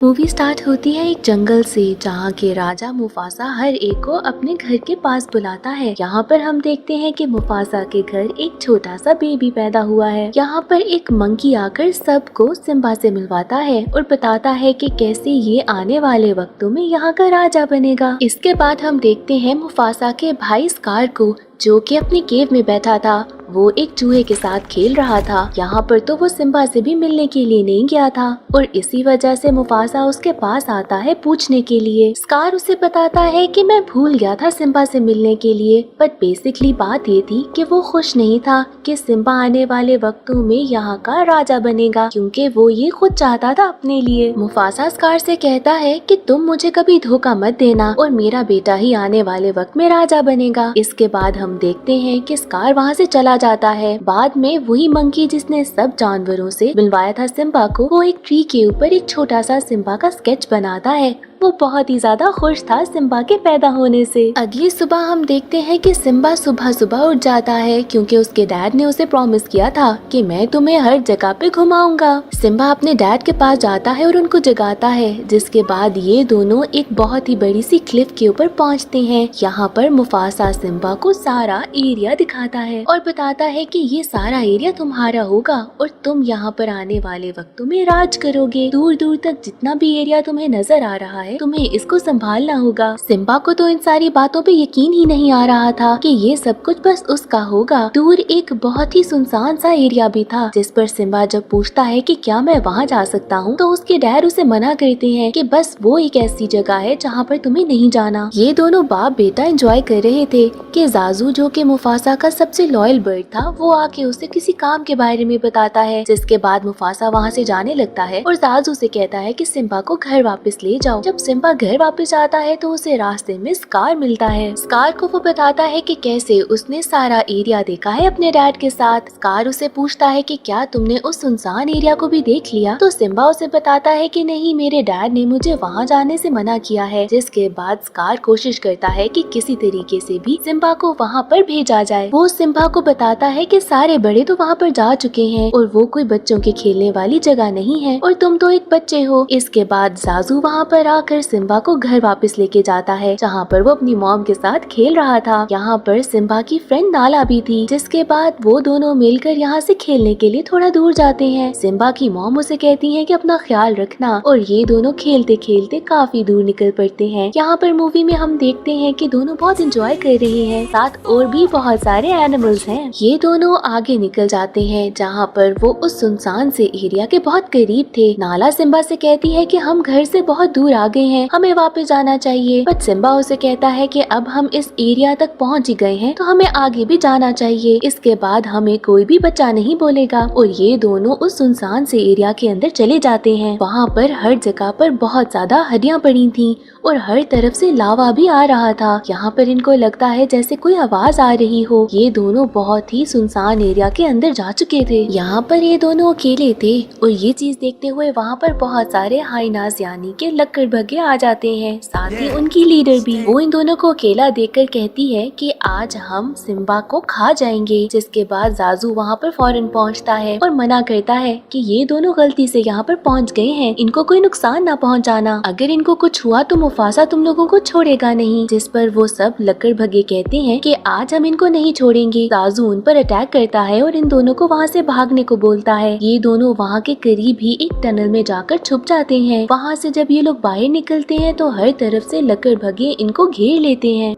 Movie start होती है एक जंगल से, जहाँ के राजा मुफासा हर एक को अपने घर के पास बुलाता है। यहाँ पर हम देखते हैं कि मुफासा के घर एक छोटा सा बेबी पैदा हुआ है। यहाँ पर एक मंकी आकर सबको सिम्बा से मिलवाता है और बताता है कि कैसे ये आने वाले वक्तों में यहाँ का राजा बनेगा। इसके बाद हम देखते हैं मुफासा के भाई स्कार को, जो कि अपनी केव में बैठा था। वो एक चूहे के साथ खेल रहा था। यहाँ पर तो वो सिम्बा से भी मिलने के लिए नहीं गया था और इसी वजह से मुफासा उसके पास आता है पूछने के लिए। स्कार उसे बताता है कि मैं भूल गया था सिम्बा से मिलने के लिए, बट बेसिकली बात ये थी कि वो खुश नहीं था कि सिम्बा आने वाले वक्तों में यहाँ का राजा बनेगा, क्योंकि वो ये खुद चाहता था अपने लिए। मुफासा स्कार से कहता है कि तुम मुझे कभी धोखा मत देना और मेरा बेटा ही आने वाले वक्त में राजा बनेगा। इसके बाद हम देखते हैं कि स्कार वहाँ से चला जाता है। बाद में वही मंकी जिसने सब जानवरों से मिलवाया था सिम्बा को, वो एक ट्री के ऊपर एक छोटा सा सिम्बा का स्केच बनाता है। वो बहुत ही ज्यादा खुश था सिम्बा के पैदा होने से। अगली सुबह हम देखते हैं कि सिम्बा सुबह सुबह उठ जाता है, क्योंकि उसके डैड ने उसे प्रॉमिस किया था कि मैं तुम्हें हर जगह पे घुमाऊंगा। सिम्बा अपने डैड के पास जाता है और उनको जगाता है, जिसके बाद ये दोनों एक बहुत ही बड़ी सी क्लिफ के ऊपर पहुंचते हैं। यहाँ पर मुफासा सिम्बा को सारा एरिया दिखाता है और बताता है कि ये सारा एरिया तुम्हारा होगा और तुम यहाँ पर आने वाले वक्तों में राज करोगे। दूर दूर तक जितना भी एरिया तुम्हें नजर आ रहा है, तुम्हें इसको संभालना होगा। सिम्बा को तो इन सारी बातों पे यकीन ही नहीं आ रहा था कि ये सब कुछ बस उसका होगा। दूर एक बहुत ही सुनसान सा एरिया भी था, जिस पर सिम्बा जब पूछता है कि क्या मैं वहाँ जा सकता हूँ, तो उसके डैड उसे मना करते हैं कि बस वो एक ऐसी जगह है जहाँ पर तुम्हें नहीं जाना। ये दोनों बाप बेटा एंजॉय कर रहे थे कि जाजू, जो कि मुफासा का सबसे लॉयल बर्ड था, वो आके उसे किसी काम के बारे में बताता है। जिसके बाद मुफासा वहाँ से जाने लगता है और जाजू से कहता है कि सिम्बा को घर वापस ले जाओ। जब सिम्बा घर वापस आता है तो उसे रास्ते में स्कार मिलता है। स्कार को वो बताता है कि कैसे उसने सारा एरिया देखा है अपने डैड के साथ। स्कार उसे पूछता है कि क्या तुमने उस सुनसान एरिया को भी देख लिया, तो सिम्बा उसे बताता है कि नहीं, मेरे डैड ने मुझे वहाँ जाने से मना किया है। जिसके बाद स्कार कोशिश करता है कि किसी तरीके से भी सिम्बा को वहाँ पर भेजा जाए। वो सिम्बा को बताता है कि सारे बड़े तो वहाँ पर जा चुके हैं और वो कोई बच्चों के खेलने वाली जगह नहीं है और तुम तो एक बच्चे हो। इसके बाद जाजू वहाँ पर आकर सिम्बा को घर वापस लेके जाता है, जहाँ पर वो अपनी मॉम के साथ खेल रहा था। यहाँ पर सिम्बा की फ्रेंड नाला भी थी। जिसके बाद वो दोनों मिलकर यहाँ से खेलने के लिए थोड़ा दूर जाते हैं। सिम्बा की मॉम उसे कहती है कि अपना ख्याल रखना, और ये दोनों खेलते खेलते काफी दूर निकल पड़ते हैं। यहाँ पर मूवी में हम देखते हैं कि दोनों बहुत एंजॉय कर रहे हैं, साथ और भी बहुत सारे एनिमल्स हैं। ये दोनों आगे निकल जाते हैं, जहाँ पर वो उस सुनसान से एरिया के बहुत करीब थे। नाला सिम्बा से कहती है कि हम घर से बहुत दूर आ गए हैं, हमें वापस जाना चाहिए। बट सिम्बा उसे कहता है कि अब हम इस एरिया तक पहुंच ही गए हैं, तो हमें आगे भी जाना चाहिए। इसके बाद हमें कोई भी बच्चा नहीं बोलेगा और ये दोनों उस सुनसान से एरिया के अंदर चले जाते हैं। वहाँ पर हर जगह पर बहुत ज्यादा हड्डियाँ पड़ी थीं और हर तरफ से लावा भी आ रहा था। यहाँ पर इनको लगता है जैसे कोई आवाज आ रही हो। ये दोनों बहुत ही सुनसान एरिया के अंदर जा चुके थे। यहाँ पर ये दोनों अकेले थे और ये चीज देखते हुए वहाँ पर बहुत सारे हाइनास यानी के लकड़बग्गे आ जाते हैं, साथ ही उनकी लीडर भी। वो इन दोनों को अकेला देखकर कहती है कि आज हम सिम्बा को खा जाएंगे। जिसके बाद जाजू वहाँ पर फौरन पहुँचता है और मना करता है कि ये दोनों गलती से यहाँ पर पहुँच गए हैं, इनको कोई नुकसान ना पहुँचाना, अगर इनको कुछ हुआ तो मुफासा तुम लोगों को छोड़ेगा नहीं। जिस पर वो सब लकड़बग्गे कहते हैं कि आज हम इनको नहीं छोड़ेंगे। जाजू उन पर अटैक करता है और इन दोनों को वहाँ से भागने को बोलता है। ये दोनों वहाँ के करीब ही एक टनल में जाकर छुप जाते हैं। वहाँ से जब ये लोग बाहर निकलते हैं तो हर तरफ से लकड़बग्गे इनको घेर लेते हैं।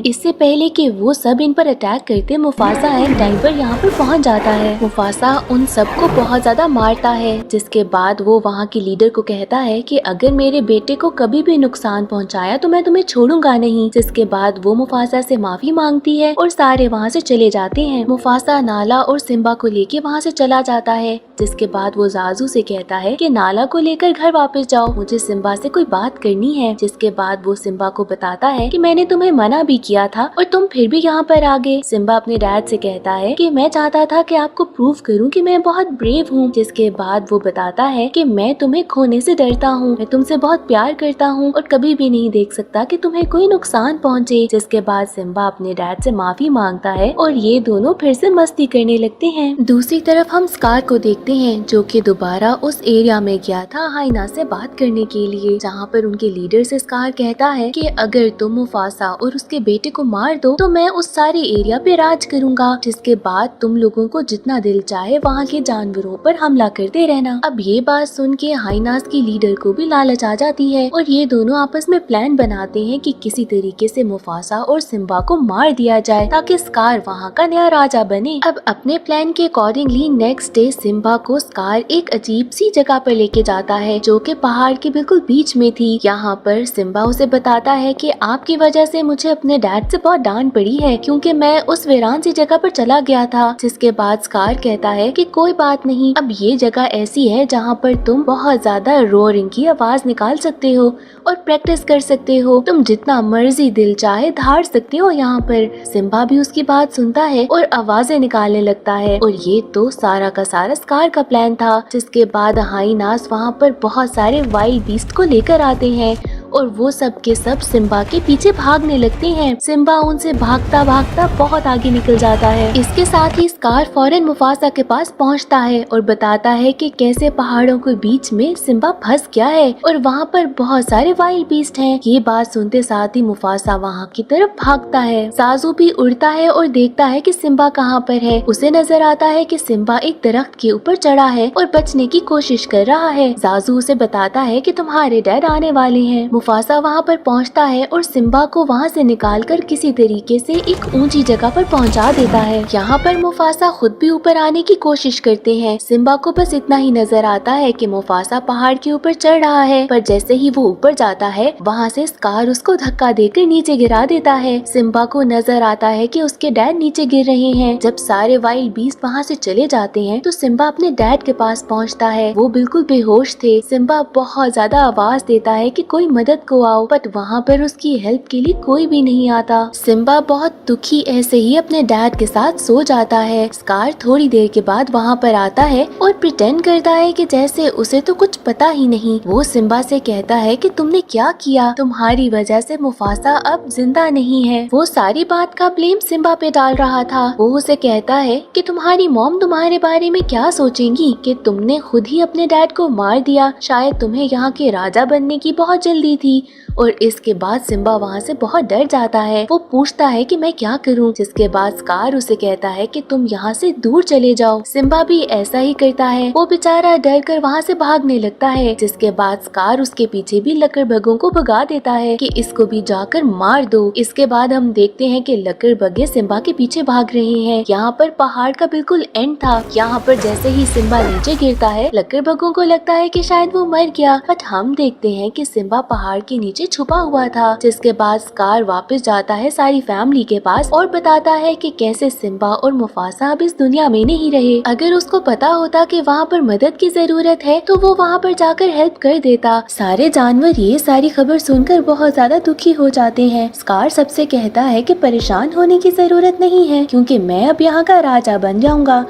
इससे पहले कि वो सब इन पर अटैक करते, मुफासा एंड टाइम पर यहाँ पर पहुँच जाता है। मुफासा उन सबको बहुत ज्यादा मारता है। जिसके बाद वो वहाँ के लीडर को कहता है कि अगर मेरे बेटे को कभी भी नुकसान पहुँचाया तो मैं तुम्हें छोड़ूंगा नहीं। जिसके बाद वो मुफासा से माफी मांगती है और सारे वहाँ से चले जाते हैं। मुफासा नाला और सिम्बा को लेके वहाँ से चला जाता है। जिसके बाद वो जाजू से कहता है कि नाला को लेकर घर वापस जाओ, मुझे सिम्बा से कोई बात करनी है। जिसके बाद वो सिम्बा को बताता है कि मैंने तुम्हें मना भी किया किया था और तुम फिर भी यहाँ पर आ गए। सिम्बा अपने डैड से कहता है कि मैं चाहता था कि आपको प्रूव करूँ कि मैं बहुत ब्रेव हूँ। जिसके बाद वो बताता है कि मैं तुम्हें खोने से डरता हूँ, मैं तुमसे बहुत प्यार करता हूँ और कभी भी नहीं देख सकता कि तुम्हें कोई नुकसान पहुँचे। जिसके बाद सिम्बा अपने डैड से माफी मांगता है और ये दोनों फिर से मस्ती करने लगते हैं। दूसरी तरफ हम स्कार को देखते हैं जो कि दोबारा उस एरिया में गया था हाइना से बात करने के लिए, जहाँ पर उनके लीडर से स्कार कहता है कि अगर तुम मुफासा और उसके बेटे को मार दो तो मैं उस सारे एरिया पे राज करूंगा। जिसके बाद तुम लोगों को जितना दिल चाहे वहाँ के जानवरों पर हमला करते रहना। अब ये बात सुन के हाइनास की लीडर को भी लालच आ जाती है और ये दोनों आपस में प्लान बनाते हैं कि किसी तरीके से मुफासा और सिम्बा को मार दिया जाए ताकि स्कार वहाँ का नया राजा बने। अब अपने प्लान के अकॉर्डिंगली नेक्स्ट डे सिम्बा को स्कार एक अजीब सी जगह पर लेके जाता है जो कि पहाड़ के बिल्कुल बीच में थी। यहाँ पर सिम्बा उसे बताता है कि आपकी वजह से मुझे अपने डैड से बहुत डांट पड़ी है क्योंकि मैं उस वीरान सी जगह पर चला गया था। जिसके बाद स्कार कहता है कि कोई बात नहीं, अब ये जगह ऐसी है जहाँ पर तुम बहुत ज्यादा रोरिंग की आवाज निकाल सकते हो और प्रैक्टिस कर सकते हो, तुम जितना मर्जी दिल चाहे धार सकते हो यहाँ पर। सिम्बा भी उसकी बात सुनता है और आवाजें निकालने लगता है और ये तो सारा का सारा स्कार का प्लान था। जिसके बाद हाइनास वहाँ पर बहुत सारे वाइल्ड बीस्ट को लेकर आते हैं और वो सब के सब सिम्बा के पीछे भागने लगते हैं। सिम्बा उनसे भागता भागता बहुत आगे निकल जाता है। इसके साथ ही स्कार फौरन मुफासा के पास पहुंचता है और बताता है कि कैसे पहाड़ों के बीच में सिम्बा फंस गया है और वहाँ पर बहुत सारे वाइल्ड बीस्ट हैं। ये बात सुनते साथ ही मुफासा वहाँ की तरफ भागता है। साजू भी उड़ता है और देखता है कि सिम्बा कहाँ पर है। उसे नजर आता है कि सिम्बा एक दरख्त के ऊपर चढ़ा है और बचने की कोशिश कर रहा है। साजू उसे बताता है कि तुम्हारे डैड आने वाले हैं। मुफासा वहाँ पर पहुँचता है और सिम्बा को वहाँ से निकालकर किसी तरीके से एक ऊंची जगह पर पहुँचा देता है। यहाँ पर मुफासा खुद भी ऊपर आने की कोशिश करते हैं। सिम्बा को बस इतना ही नजर आता है कि मुफासा पहाड़ के ऊपर चढ़ रहा है, पर जैसे ही वो ऊपर जाता है वहाँ से स्कार उसको धक्का देकर नीचे गिरा देता है। सिम्बा को नजर आता है कि उसके डैड नीचे गिर रहे हैं। जब सारे वाइल्ड बीस्ट वहाँ से चले जाते हैं तो सिम्बा अपने डैड के पास पहुँचता है। वो बिल्कुल बेहोश थे। सिम्बा बहुत ज्यादा आवाज देता है कि कोई मदद को आओ, बट वहाँ पर उसकी हेल्प के लिए कोई भी नहीं आता। सिम्बा बहुत दुखी ऐसे ही अपने डैड के साथ सो जाता है। स्कार थोड़ी देर के बाद वहाँ पर आता है और प्रिटेंड करता है कि जैसे उसे तो कुछ पता ही नहीं। वो सिम्बा से कहता है कि तुमने क्या किया, तुम्हारी वजह से मुफासा अब जिंदा नहीं है। वो सारी बात का ब्लेम सिम्बा पे डाल रहा था। वो उसे कहता है कि तुम्हारी मॉम तुम्हारे बारे में क्या सोचेंगी कि तुमने खुद ही अपने डैड को मार दिया, शायद तुम्हें यहाँ के राजा बनने की बहुत जल्दी थी। और इसके बाद सिम्बा वहाँ से बहुत डर जाता है। वो पूछता है कि मैं क्या करूँ। जिसके बाद स्कार उसे कहता है कि तुम यहाँ से दूर चले जाओ। सिम्बा भी ऐसा ही करता है। वो बेचारा डर कर वहाँ से भागने लगता है। जिसके बाद स्कार उसके पीछे भी लकड़बग्गों को भगा देता है कि इसको भी जाकर मार दो। इसके बाद हम देखते हैं कि लकड़बग्गे सिम्बा के पीछे भाग रहे हैं। यहाँ पर पहाड़ का बिल्कुल एंड था। यहाँ पर जैसे ही सिम्बा नीचे गिरता है लकड़बग्गों को लगता है कि शायद वो मर गया, बट हम देखते हैं कि सिम्बा पहाड़ के नीचे छुपा हुआ था। जिसके बाद स्कार वापस जाता है सारी फैमिली के पास और बताता है कि कैसे सिम्बा और मुफासा अब इस दुनिया में नहीं रहे। अगर उसको पता होता कि वहाँ पर मदद की जरूरत है तो वो वहाँ पर जाकर हेल्प कर देता। सारे जानवर ये सारी खबर सुनकर बहुत ज्यादा दुखी हो जाते हैं। स्कार सबसे कहता है कि परेशान होने की जरूरत नहीं है क्योंकि मैं अब यहाँ का राजा बन जाऊंगा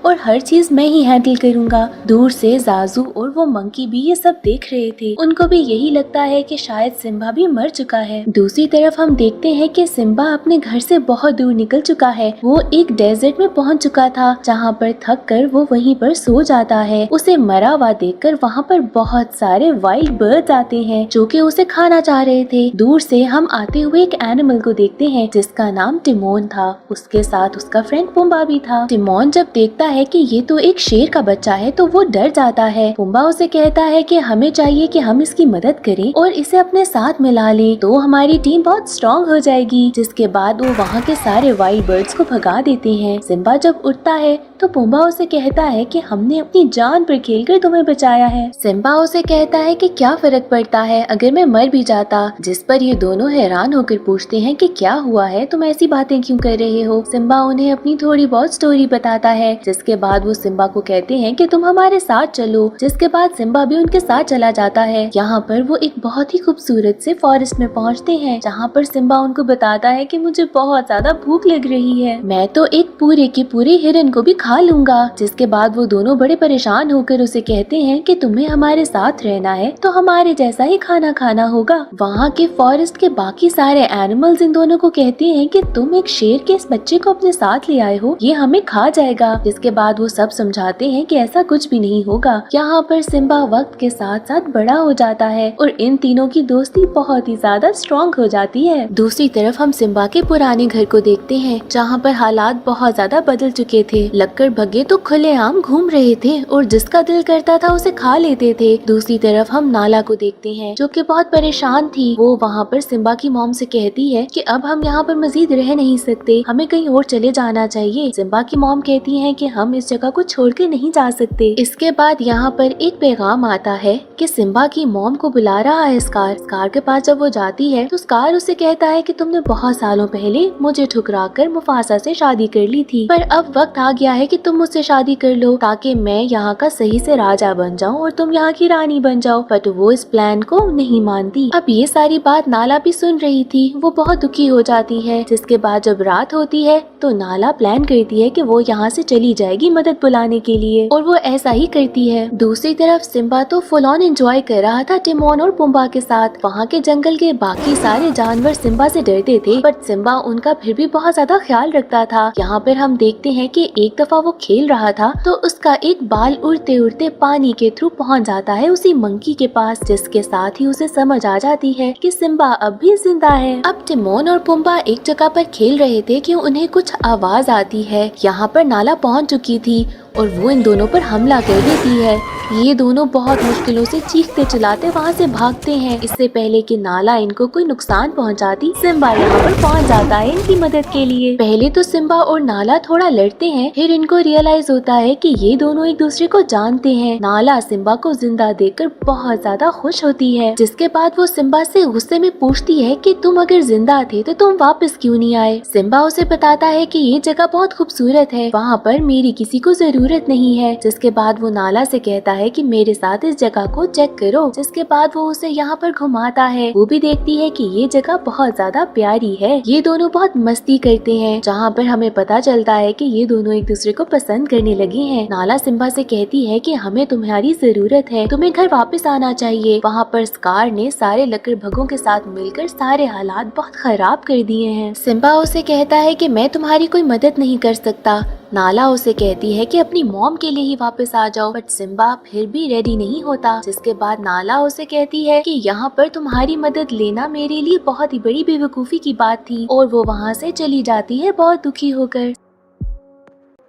और हर चीज मैं ही हैंडल करूंगा। दूर से जाजू और वो मंकी भी ये सब देख रहे थे। उनको भी यही लगता है कि शायद सिम्बा भी मर चुका है। दूसरी तरफ हम देखते हैं कि सिम्बा अपने घर से बहुत दूर निकल चुका है। वो एक डेजर्ट में पहुंच चुका था जहाँ पर थक कर वो वहीं पर सो जाता है। उसे मरा हुआ देखकर वहाँ पर बहुत सारे वाइल्ड बर्ड्स आते हैं जो कि उसे खाना चाह रहे थे। दूर से हम आते हुए एक एनिमल को देखते हैं जिसका नाम टिमोन था। उसके साथ उसका फ्रेंड पुम्बा भी था। टिमोन जब देखता है कि ये तो एक शेर का बच्चा है तो वो डर जाता है। पुम्बा उसे कहता है कि हमें चाहिए कि हम इसकी मदद करें और इसे अपने साथ मिला लें तो हमारी टीम बहुत स्ट्रॉन्ग हो जाएगी। जिसके बाद वो वहाँ के सारे वाइल्ड बर्ड्स को भगा देते हैं। सिम्बा जब उठता है तो तो पुम्बा उसे कहता है कि हमने अपनी जान पर खेलकर तुम्हें बचाया है। सिम्बा उसे कहता है कि क्या फर्क पड़ता है अगर मैं मर भी जाता, जिस पर ये दोनों हैरान होकर पूछते हैं कि क्या हुआ है, तुम ऐसी बातें क्यों कर रहे हो। सिम्बा उन्हें अपनी थोड़ी बहुत स्टोरी बताता है, जिसके बाद वो सिम्बा को कहते हैं कि तुम हमारे साथ चलो, जिसके बाद सिम्बा भी उनके साथ चला जाता है। यहाँ पर वो एक बहुत ही खूबसूरत से फॉरेस्ट में पहुँचते हैं, जहाँ पर सिम्बा उनको बताता है कि मुझे बहुत ज्यादा भूख लग रही है, मैं तो एक पूरे के पूरे हिरन को भी खा लूंगा। जिसके बाद वो दोनों बड़े परेशान होकर उसे कहते हैं कि तुम्हें हमारे साथ रहना है तो हमारे जैसा ही खाना खाना होगा। वहाँ के फॉरेस्ट के बाकी सारे एनिमल्स इन दोनों को कहते हैं कि तुम एक शेर के इस बच्चे को अपने साथ ले आए हो, ये हमें खा जाएगा। जिसके बाद वो सब समझाते हैं कि ऐसा कुछ भी नहीं होगा। यहाँ पर सिम्बा वक्त के साथ साथ बड़ा हो जाता है और इन तीनों की दोस्ती बहुत ही ज्यादा स्ट्रॉन्ग हो जाती है। दूसरी तरफ हम सिम्बा के पुराने घर को देखते हैं, जहाँ पर हालात बहुत ज्यादा बदल चुके थे। लक्कड़ भग्गे तो खुलेआम घूम रहे थे और जिसका दिल करता था उसे खा लेते थे। दूसरी तरफ हम नाला को देखते हैं, जो कि बहुत परेशान थी। वो वहाँ पर सिम्बा की मॉम से कहती है कि अब हम यहाँ पर मजीद रह नहीं सकते, हमें कहीं और चले जाना चाहिए। सिम्बा की मॉम कहती है कि हम इस जगह को छोड़कर नहीं जा सकते। इसके बाद यहाँ पर एक पैगाम आता है कि सिम्बा की मॉम को बुला रहा है स्कार। स्कार के पास जब वो जाती है तो स्कार उसे कहता है कि तुमने बहुत सालों पहले मुझे ठुकराकर मुफासा से शादी कर ली थी, पर अब वक्त आ गया है कि तुम मुझसे शादी कर लो ताकि मैं यहाँ का सही से राजा बन जाऊँ और तुम यहाँ की रानी बन जाओ। बट वो इस प्लान को नहीं मानती। अब ये सारी बात नाला भी सुन रही थी, वो बहुत दुखी हो जाती है। जिसके बाद जब रात होती है तो नाला प्लान करती है कि वो यहाँ से चली जाएगी मदद बुलाने के लिए, और वो ऐसा ही करती है। दूसरी तरफ सिम्बा तो फुल ऑन एंजॉय कर रहा था टिमोन और पुम्बा के साथ। वहाँ के जंगल के बाकी सारे जानवर सिम्बा से डरते थे, बट सिम्बा उनका फिर भी बहुत ज्यादा ख्याल रखता था। यहाँ पर हम देखते हैं कि एक दफा वो खेल रहा था तो उसका एक बाल उड़ते उड़ते पानी के थ्रू पहुँच जाता है उसी मंकी के पास, जिसके साथ ही उसे समझ आ जाती है कि सिम्बा अब भी जिंदा है। अब टिमोन और पुम्बा एक जगह पर खेल रहे थे कि उन्हें कुछ आवाज आती है। यहाँ पर नाला पहुँच चुकी थी और वो इन दोनों पर हमला कर देती है। ये दोनों बहुत मुश्किलों से चीखते चिल्लाते वहाँ से भागते हैं। इससे पहले कि नाला इनको कोई नुकसान पहुँचाती, सिम्बा यहाँ पर पहुँच जाता है इनकी मदद के लिए। पहले तो सिम्बा और नाला थोड़ा लड़ते हैं, फिर इनको रियलाइज होता है कि ये दोनों एक दूसरे को जानते हैं। नाला सिम्बा को जिंदा देखकर बहुत ज्यादा खुश होती है, जिसके बाद वो सिम्बा से गुस्से में पूछती है कि तुम अगर जिंदा थे तो तुम वापस क्यों नहीं आए। सिम्बा उसे बताता है कि ये जगह बहुत खूबसूरत है, वहाँ पर मेरी किसी को जरूरत नहीं है। जिसके बाद वो नाला से कहता है कि मेरे साथ इस जगह को चेक करो। जिसके बाद वो उसे यहाँ पर घुमाता है। वो भी देखती है कि ये जगह बहुत ज्यादा प्यारी है। ये दोनों बहुत मस्ती करते हैं, जहाँ पर हमें पता चलता है कि ये दोनों एक दूसरे को पसंद करने लगे हैं। नाला सिम्बा से कहती है कि हमें तुम्हारी जरूरत है, तुम्हें घर वापस आना चाहिए। वहाँ पर स्कार ने सारे लकड़ भगों के साथ मिलकर सारे हालात बहुत खराब कर दिए हैं। सिम्बा उसे कहता है कि मैं तुम्हारी कोई मदद नहीं कर सकता। नाला उसे कहती है कि अपनी मॉम के लिए ही वापस आ जाओ, बट सिम्बा फिर भी रेडी नहीं होता। जिसके बाद नाला उसे कहती है कि यहाँ पर तुम्हारी मदद लेना मेरे लिए बहुत ही बड़ी बेवकूफी की बात थी, और वो वहाँ से चली जाती है बहुत दुखी होकर।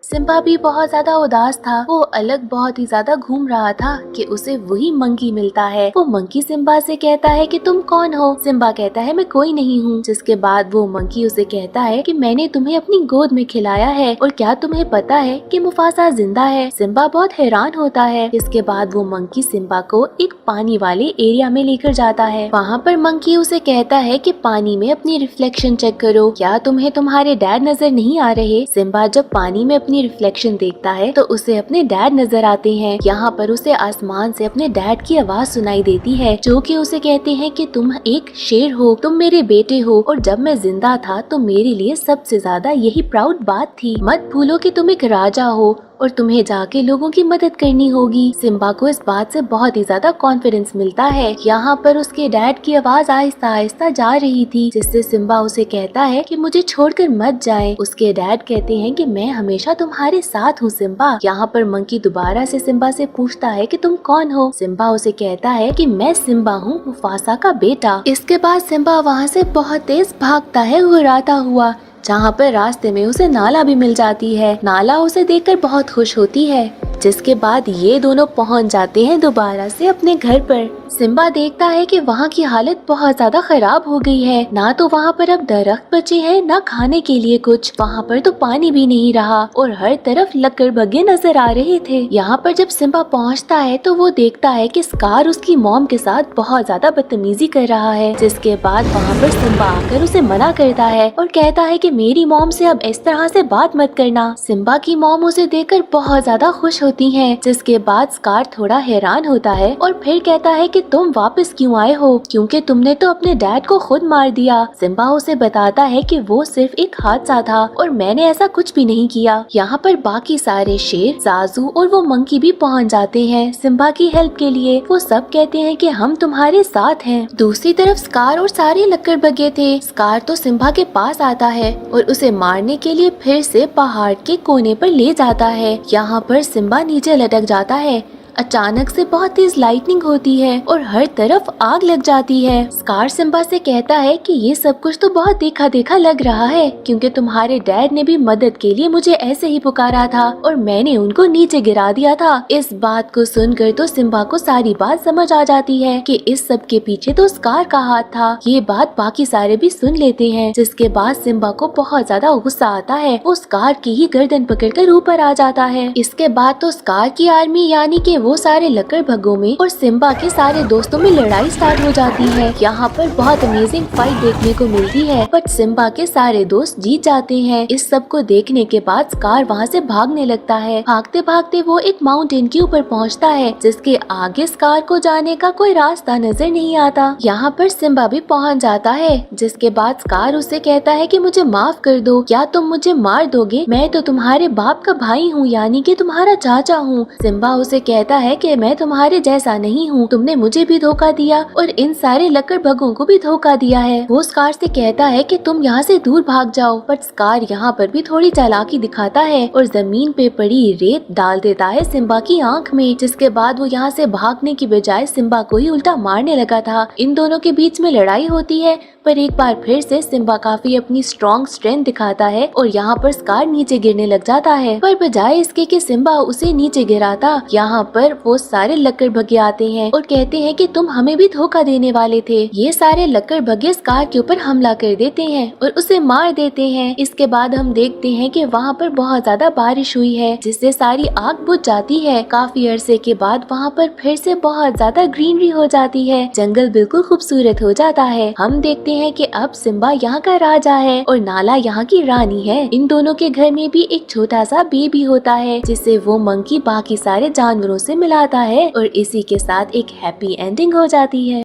सिम्बा भी बहुत ज्यादा उदास था। वो अलग बहुत ही ज्यादा घूम रहा था कि उसे वही मंकी मिलता है। वो मंकी सिम्बा से कहता है कि तुम कौन हो। सिम्बा कहता है मैं कोई नहीं हूँ। जिसके बाद वो मंकी उसे कहता है कि मैंने तुम्हें अपनी गोद में खिलाया है, और क्या तुम्हें पता है कि मुफासा जिंदा है। सिम्बा बहुत हैरान होता है। इसके बाद वो मंकी सिम्बा को एक पानी वाले एरिया में लेकर जाता है। वहाँ पर मंकी उसे कहता है कि पानी में अपनी रिफ्लेक्शन चेक करो, क्या तुम्हें तुम्हारे डैड नजर नहीं आ रहे। सिम्बा जब पानी में अपनी रिफ्लेक्शन देखता है तो उसे अपने डैड नजर आते हैं। यहाँ पर उसे आसमान से अपने डैड की आवाज सुनाई देती है, जो कि उसे कहते हैं कि तुम एक शेर हो, तुम मेरे बेटे हो, और जब मैं जिंदा था तो मेरे लिए सबसे ज्यादा यही प्राउड बात थी। मत भूलो कि तुम एक राजा हो और तुम्हें जाके लोगों की मदद करनी होगी। सिम्बा को इस बात से बहुत ही ज्यादा कॉन्फिडेंस मिलता है। यहाँ पर उसके डैड की आवाज आहिस्ता आहिस्ता जा रही थी, जिससे सिम्बा उसे कहता है कि मुझे छोड़कर मत जाए। उसके डैड कहते हैं कि मैं हमेशा तुम्हारे साथ हूँ सिम्बा। यहाँ पर मंकी दोबारा से सिम्बा से पूछता है कि तुम कौन हो। सिम्बा उसे कहता है कि मैं सिम्बा हूँ, मुफासा का बेटा। इसके बाद सिम्बा वहाँ से बहुत तेज भागता है हुर्राता हुआ, जहाँ पर रास्ते में उसे नाला भी मिल जाती है। नाला उसे देखकर बहुत खुश होती है। जिसके बाद ये दोनों पहुंच जाते हैं दोबारा से अपने घर पर। सिम्बा देखता है कि वहाँ की हालत बहुत ज्यादा खराब हो गई है। ना तो वहाँ पर अब दरख्त बचे हैं, ना खाने के लिए कुछ। वहाँ पर तो पानी भी नहीं रहा और हर तरफ लकड़बग्घे नजर आ रहे थे। यहाँ पर जब सिम्बा पहुँचता है तो वो देखता है कि स्कार उसकी मॉम के साथ बहुत ज्यादा बदतमीजी कर रहा है। जिसके बाद वहाँ पर सिम्बा आकर उसे मना करता है और कहता है कि मेरी मॉम से अब इस तरह से बात मत करना। सिम्बा की मॉम उसे देखकर बहुत ज्यादा खुश होती है। जिसके बाद स्कार थोड़ा हैरान होता है और फिर कहता है कि तुम वापस क्यों आए हो, क्योंकि तुमने तो अपने डैड को खुद मार दिया। सिम्बा उसे बताता है कि वो सिर्फ एक हादसा था और मैंने ऐसा कुछ भी नहीं किया। यहाँ पर बाकी सारे शेर, जाजू और वो मंकी भी पहुँच जाते हैं सिम्बा की हेल्प के लिए। वो सब कहते हैं कि हम तुम्हारे साथ हैं। दूसरी तरफ स्कार और सारे लकड़बग्घे थे। स्कार तो सिम्बा के पास आता है और उसे मारने के लिए फिर से पहाड़ के कोने पर ले जाता है। यहाँ पर सिम्बा नीचे लटक जाता है। अचानक से बहुत तेज लाइटनिंग होती है और हर तरफ आग लग जाती है। स्कार सिम्बा से कहता है कि ये सब कुछ तो बहुत देखा देखा लग रहा है, क्योंकि तुम्हारे डैड ने भी मदद के लिए मुझे ऐसे ही पुकारा था और मैंने उनको नीचे गिरा दिया था। इस बात को सुनकर तो सिम्बा को सारी बात समझ आ जाती है कि इस सब के पीछे तो स्कार का हाथ था। ये बात बाकी सारे भी सुन लेते हैं। जिसके बाद सिम्बा को बहुत ज्यादा गुस्सा आता है। वो स्कार की ही गर्दन पकड़कर ऊपर आ जाता है। इसके बाद तो स्कार की आर्मी यानी कि वो सारे लकड़बग्घों में और सिम्बा के सारे दोस्तों में लड़ाई स्टार्ट हो जाती है। यहाँ पर बहुत अमेजिंग फाइट देखने को मिलती है, बट सिम्बा के सारे दोस्त जीत जाते हैं। इस सब को देखने के बाद स्कार वहाँ से भागने लगता है। भागते भागते वो एक माउंटेन के ऊपर पहुँचता है, जिसके आगे स्कार को जाने का कोई रास्ता नजर नहीं आता। यहाँ पर सिम्बा भी पहुँच जाता है। जिसके बाद स्कार उससे कहता है कि मुझे माफ कर दो, क्या तुम मुझे मार दोगे? मैं तो तुम्हारे बाप का भाई हूँ, यानी कि तुम्हारा चाचा हूँ। सिम्बा उसे कहता है कि मैं तुम्हारे जैसा नहीं हूँ, तुमने मुझे भी धोखा दिया और इन सारे लकड़बग्घों को भी धोखा दिया है। वो स्कार से कहता है कि तुम यहाँ से दूर भाग जाओ, बट स्कार यहाँ पर भी थोड़ी चालाकी दिखाता है और जमीन पे पड़ी रेत डाल देता है सिम्बा की आंख में। जिसके बाद वो यहाँ से भागने की बजाय सिम्बा को ही उल्टा मारने लगा था। इन दोनों के बीच में लड़ाई होती है, पर एक बार फिर से सिम्बा काफी अपनी स्ट्रॉन्ग स्ट्रेंथ दिखाता है और यहाँ पर स्कार नीचे गिरने लग जाता है। पर बजाय इसके कि सिम्बा उसे नीचे गिराता, यहाँ पर वो सारे लकड़बग्घे आते हैं और कहते हैं कि तुम हमें भी धोखा देने वाले थे। ये सारे लकड़बग्घे स्कार के ऊपर हमला कर देते हैं और उसे मार देते हैं। इसके बाद हम देखते हैं कि वहाँ पर बहुत ज्यादा बारिश हुई है, जिससे सारी आग बुझ जाती है। काफी अरसे के बाद वहाँ पर फिर से बहुत ज्यादा ग्रीनरी हो जाती है। जंगल बिल्कुल खूबसूरत हो जाता है। हम देखते हैं कि अब सिम्बा यहाँ का राजा है और नाला यहाँ की रानी है। इन दोनों के घर में भी एक छोटा सा बेबी होता है, जिसे वो मंकी बाकी सारे जानवरों से मिलाता है और इसी के साथ एक हैप्पी एंडिंग हो जाती है।